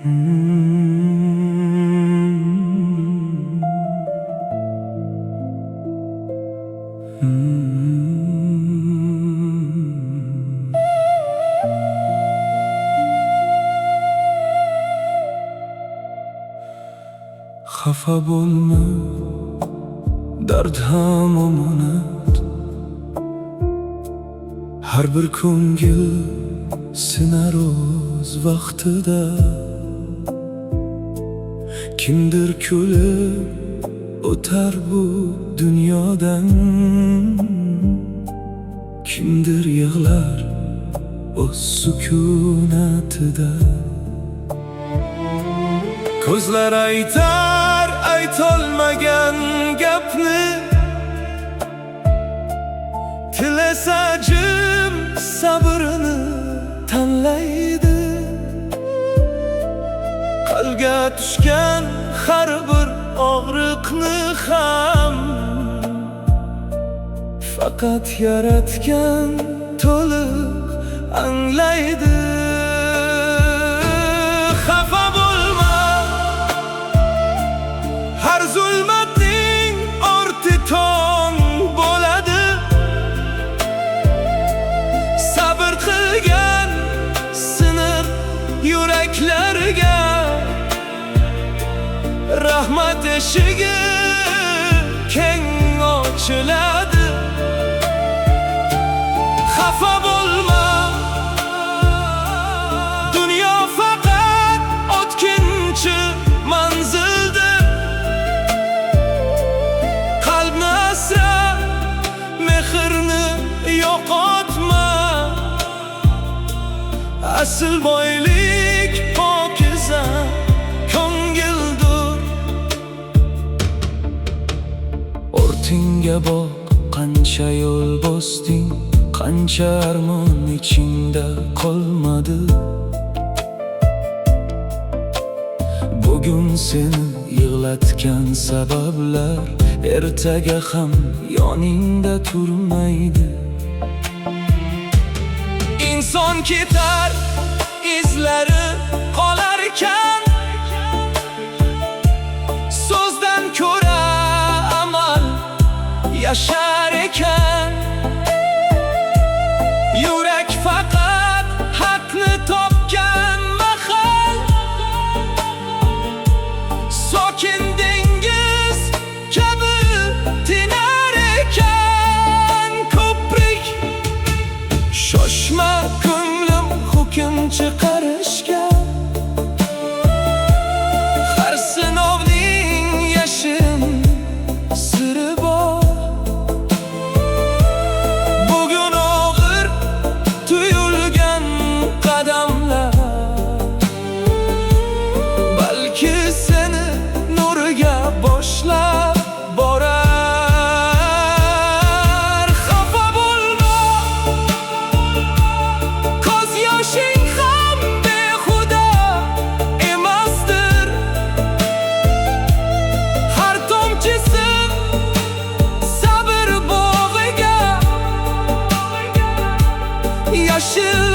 Xafa bo'lma, dard ham omonat. Har bir ko'ngil sinar o'z vaqtida. Kimdir kulib o'tar bu dunyodan, kimdir yig'lar o'z sukunatida. Ko'zlar aytar aytolmagan gapni, til esa jim sabrni tanlaydi. Qalbga tushgan har bir og'riqni ham faqat yaratgan to'liq anglaydi. Xafa bo'lma, har zulmatning orti tong bo'ladi. Sabr qilgan siniq yuraklarga rahmat eshigi keng ochiladi. Xafa bo'lma, dunyo faqat o'tkinchi manzildir. Qalbni asra, mehrni yo'qotma. Asl boylik pokiza ko'ngildir. Ortingga boq, qancha yo'l bosding, qancha armon ichingda qolmadi. Bugun seni yig'latgan sabablar ertaga ham yoningda turmaydi. İnson ketar, izlari qolarkan, so'zdan ko'ra amal yashar ekan. Yurak faqat haqni topgan mahal sokin dengiz kabi tinar ekan. Ko'prik shoshma ko'nglim hukm chiqarishga. Har sinovning yashin siri bor. Bugun og'ir tuyulgan qadamlar balki seni nuriga boshlab borar. Xafa bo'lma, ko'z yoshing ham behuda emasdir. Har tomchisi sabr bog'iga yashil